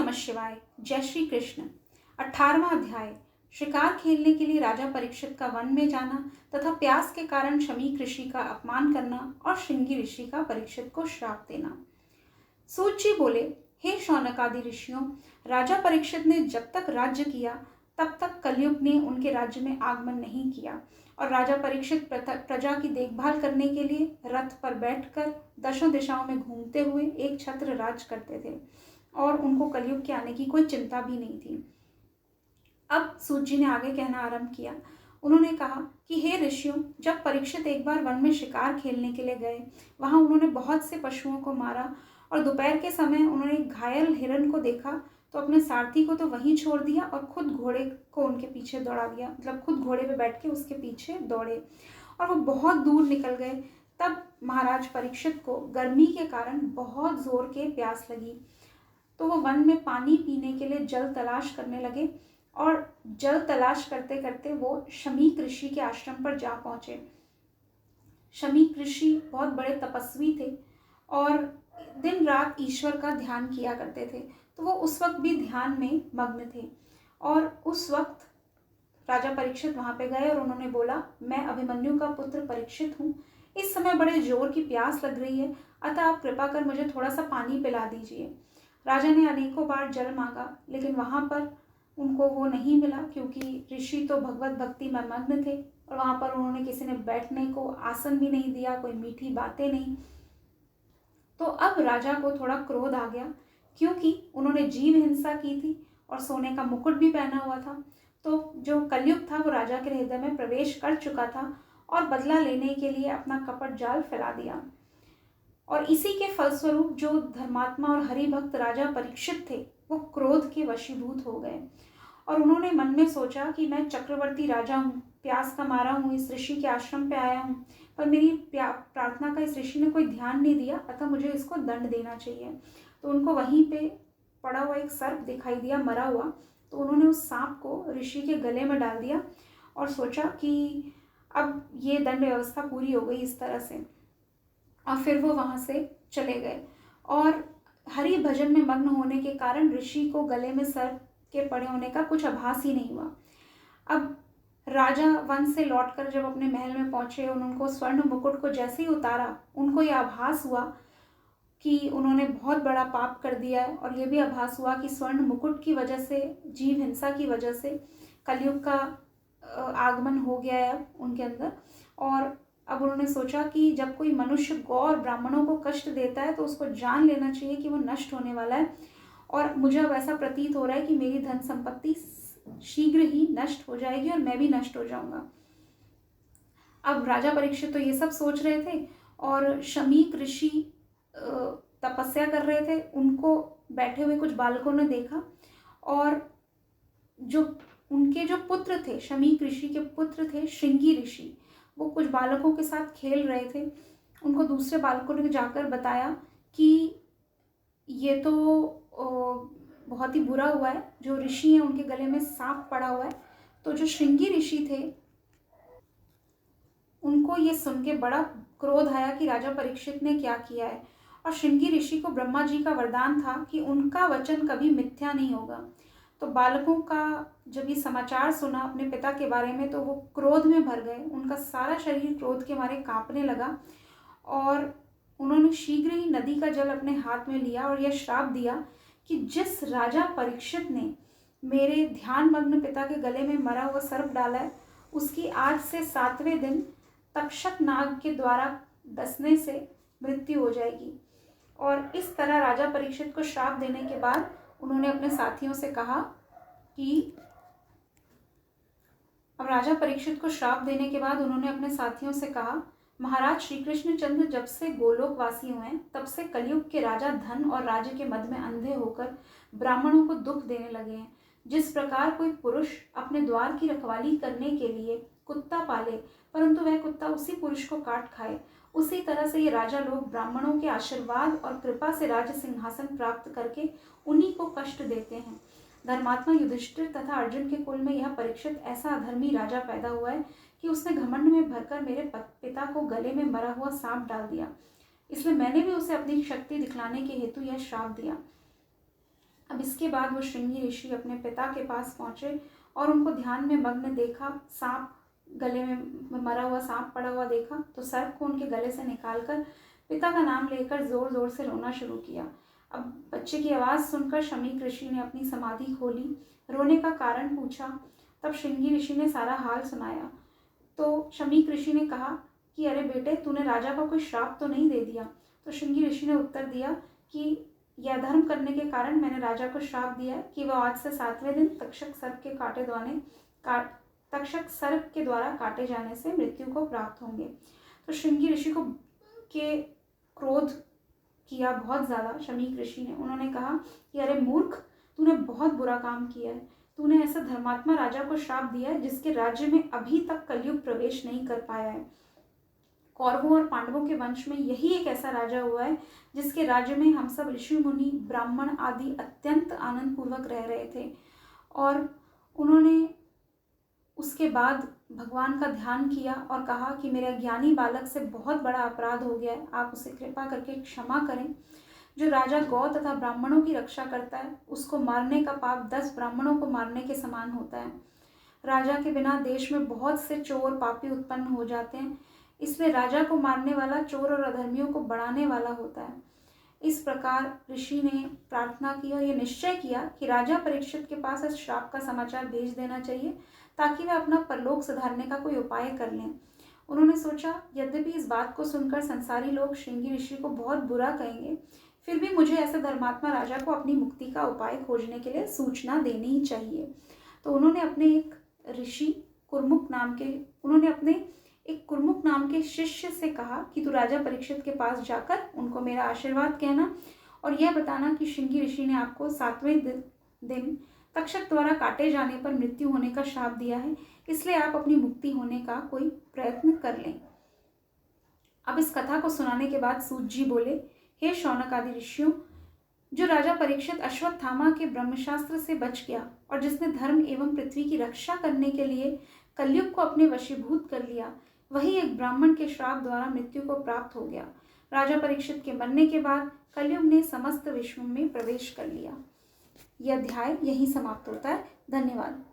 नमः शिवाय। जय श्री कृष्ण। 18वां अध्याय। शिकार खेलने के लिए राजा परीक्षित का वन में जाना तथा प्यास के कारण शमीक ऋषि का अपमान करना और श्रृंगी ऋषि का परीक्षित को श्राप देना। सूत जी बोले, हे शौनक आदि ऋषियों, राजा परीक्षित ने जब तक राज्य किया तब तक कलयुग ने उनके राज्य में आगमन नहीं किया और राजा परीक्षित प्रजा की देखभाल करने के लिए रथ पर बैठकर दशों दिशाओं में घूमते हुए एक छत्र राज करते थे और उनको कलयुग के आने की कोई चिंता भी नहीं थी। अब सूत जी ने आगे कहना आरंभ किया। उन्होंने कहा कि हे ऋषियों, जब परीक्षित एक बार वन में शिकार खेलने के लिए गए, वहां उन्होंने बहुत से पशुओं को मारा और दोपहर के समय उन्होंने एक घायल हिरण को देखा तो अपने सारथी को तो वहीं छोड़ दिया और खुद घोड़े को उनके पीछे दौड़ा दिया, मतलब खुद घोड़े पे बैठ के उसके पीछे दौड़े और वो बहुत दूर निकल गए। तब महाराज परीक्षित को गर्मी के कारण बहुत जोर के प्यास लगी, तो वो वन में पानी पीने के लिए जल तलाश करने लगे और जल तलाश करते करते वो शमीक ऋषि के आश्रम पर जा पहुंचे। शमीक ऋषि बहुत बड़े तपस्वी थे और दिन रात ईश्वर का ध्यान किया करते थे, तो वो उस वक्त भी ध्यान में मग्न थे। और उस वक्त राजा परीक्षित वहां पे गए और उन्होंने बोला, मैं अभिमन्यु का पुत्र परीक्षित हूँ, इस समय बड़े जोर की प्यास लग रही है, अतः आप कृपा कर मुझे थोड़ा सा पानी पिला दीजिए। राजा ने अनेकों बार जल मांगा, लेकिन वहां पर उनको वो नहीं मिला, क्योंकि ऋषि तो भगवत भक्ति में मग्न थे और वहां पर उन्होंने किसी ने बैठने को आसन भी नहीं दिया, कोई मीठी बातें नहीं। तो अब राजा को थोड़ा क्रोध आ गया, क्योंकि उन्होंने जीव हिंसा की थी और सोने का मुकुट भी पहना हुआ था। तो जो कलयुग था वो राजा के हृदय में प्रवेश कर चुका था और बदला लेने के लिए अपना कपट जाल फैला दिया। और इसी के फलस्वरूप जो धर्मात्मा और हरिभक्त राजा परीक्षित थे वो क्रोध के वशीभूत हो गए और उन्होंने मन में सोचा कि मैं चक्रवर्ती राजा हूँ, प्यास का मारा हूँ, इस ऋषि के आश्रम पे आया हूँ, पर मेरी प्रार्थना का इस ऋषि ने कोई ध्यान नहीं दिया, अतः मुझे इसको दंड देना चाहिए। तो उनको वहीं पे पड़ा हुआ एक सर्प दिखाई दिया मरा हुआ, तो उन्होंने उस सांप को ऋषि के गले में डाल दिया और सोचा कि अब ये दंड व्यवस्था पूरी हो गई इस तरह से। और फिर वो वहाँ से चले गए और हरि भजन में मग्न होने के कारण ऋषि को गले में सर्प के पड़े होने का कुछ आभास ही नहीं हुआ। अब राजा वन से लौटकर जब अपने महल में पहुंचे, उनको स्वर्ण मुकुट को जैसे ही उतारा, उनको ये आभास हुआ कि उन्होंने बहुत बड़ा पाप कर दिया है और ये भी आभास हुआ कि स्वर्ण मुकुट की वजह से, जीव हिंसा की वजह से कलयुग का आगमन हो गया है अब उनके अंदर। और अब उन्होंने सोचा कि जब कोई मनुष्य गौ और ब्राह्मणों को कष्ट देता है तो उसको जान लेना चाहिए कि वो नष्ट होने वाला है और मुझे अब ऐसा प्रतीत हो रहा है कि मेरी धन संपत्ति शीघ्र ही नष्ट हो जाएगी और मैं भी नष्ट हो जाऊंगा। अब राजा परीक्षित तो ये सब सोच रहे थे और शमीक ऋषि तपस्या कर रहे थे। उनको बैठे हुए कुछ बालकों ने देखा और जो उनके जो पुत्र थे, शमीक ऋषि के पुत्र थे श्रृंगी ऋषि, वो कुछ बालकों के साथ खेल रहे थे। उनको दूसरे बालकों ने जाकर बताया कि ये तो बहुत ही बुरा हुआ है, जो ऋषि हैं उनके गले में सांप पड़ा हुआ है। तो जो श्रृंगी ऋषि थे उनको ये सुन के बड़ा क्रोध आया कि राजा परीक्षित ने क्या किया है। और श्रृंगी ऋषि को ब्रह्मा जी का वरदान था कि उनका वचन कभी मिथ्या नहीं होगा। तो बालकों का जब ये समाचार सुना अपने पिता के बारे में तो वो क्रोध में भर गए, उनका सारा शरीर क्रोध के मारे कांपने लगा और उन्होंने शीघ्र ही नदी का जल अपने हाथ में लिया और यह श्राप दिया कि जिस राजा परीक्षित ने मेरे ध्यान मग्न पिता के गले में मरा हुआ सर्प डाला है, उसकी आज से 7वें दिन तक्षक नाग के द्वारा डसने से मृत्यु हो जाएगी। और इस तरह राजा परीक्षित को श्राप देने के बाद उन्होंने अपने साथियों से कहा कि महाराज श्री कृष्ण चंद्र जब से गोलोकवासी हुए तब से कलयुग के राजा धन और राज्य के मद में अंधे होकर ब्राह्मणों को दुख देने लगे हैं। जिस प्रकार कोई पुरुष अपने द्वार की रखवाली करने के लिए कुत्ता पाले परंतु वह कुत्ता उसी पुरुष को काट खाए, उसी तरह से ये राजा लोग ब्राह्मणों के आशीर्वाद और कृपा से राज्य सिंहासन प्राप्त करके उन्हीं को कष्ट देते हैं। धर्मात्मा युधिष्ठिर तथा अर्जुन के कुल में यह परीक्षित ऐसा अधर्मी राजा पैदा हुआ है कि उसने घमंड में भरकर मेरे पिता को गले में मरा हुआ सांप डाल दिया, इसलिए मैंने भी उसे अपनी शक्ति दिखलाने के हेतु यह श्राप दिया। अब इसके बाद वो श्रृंगी ऋषि अपने पिता के पास पहुंचे और उनको ध्यान में मग्न देखा। सांप, गले में मरा हुआ सांप पड़ा हुआ देखा तो सर्प को उनके गले से निकालकर पिता का नाम लेकर जोर जोर से रोना शुरू किया। अब बच्चे की आवाज़ सुनकर शमीक ऋषि ने अपनी समाधि खोली, रोने का कारण पूछा। तब श्रृंगी ऋषि ने सारा हाल सुनाया। तो शमीक ऋषि ने कहा कि अरे बेटे, तूने राजा को कोई श्राप तो नहीं दे दिया? तो श्रृंगी ऋषि ने उत्तर दिया कि यह धर्म करने के कारण मैंने राजा को श्राप दिया है कि वह आज से 7वें दिन तक्षक सर्प के द्वारा काटे जाने से मृत्यु को प्राप्त होंगे। तो श्रृंगी ऋषि को के क्रोध किया बहुत ज़्यादा शमीक ऋषि ने। उन्होंने कहा कि अरे मूर्ख, तूने बहुत बुरा काम किया है। तूने ऐसा धर्मात्मा राजा को श्राप दिया है जिसके राज्य में अभी तक कलयुग प्रवेश नहीं कर पाया है। कौरवों और पांडवों के वंश में यही एक ऐसा राजा हुआ है जिसके राज्य में हम सब ऋषि मुनि ब्राह्मण आदि अत्यंत आनंद पूर्वक रह रहे थे। और उन्होंने उसके बाद भगवान का ध्यान किया और कहा कि मेरे ज्ञानी बालक से बहुत बड़ा अपराध हो गया है, आप उसे कृपा करके क्षमा करें। जो राजा गौ तथा ब्राह्मणों की रक्षा करता है उसको मारने का पाप 10 ब्राह्मणों को मारने के समान होता है। राजा के बिना देश में बहुत से चोर पापी उत्पन्न हो जाते हैं, इसलिए राजा को मारने वाला चोर और अधर्मियों को बढ़ाने वाला होता है। इस प्रकार ऋषि ने प्रार्थना की और यह निश्चय किया कि राजा परीक्षित के पास इस श्राप का समाचार भेज देना चाहिए ताकि वे अपना परलोक सुधारने का कोई उपाय कर लें। उन्होंने सोचा, यद्यपि इस बात को सुनकर संसारी लोग श्रृंगी ऋषि को बहुत बुरा कहेंगे, फिर भी मुझे ऐसे धर्मात्मा राजा को अपनी मुक्ति का उपाय खोजने के लिए सूचना देनी ही चाहिए। तो उन्होंने अपने एक कुर्मुक नाम के शिष्य से कहा कि तू राजा परीक्षित के पास जाकर उनको मेरा आशीर्वाद कहना और यह बताना कि श्रृंगी ऋषि ने आपको 7वें दिन तक्षक द्वारा काटे जाने पर मृत्यु होने का श्राप दिया है, इसलिए आप अपनी मुक्ति होने का कोई प्रयत्न कर लें। अब इस कथा को सुनाने के बाद सूत जी बोले, हे शौनक आदि ऋषियों, जो राजा परीक्षित अश्वत्थामा के ब्रह्मशास्त्र से बच गया और जिसने धर्म एवं पृथ्वी की रक्षा करने के लिए कलयुग को अपने वशीभूत कर लिया, वही एक ब्राह्मण के श्राप द्वारा मृत्यु को प्राप्त हो गया। राजा परीक्षित के मरने के बाद कलयुग ने समस्त विश्व में प्रवेश कर लिया। यह अध्याय यहीं समाप्त होता है। धन्यवाद।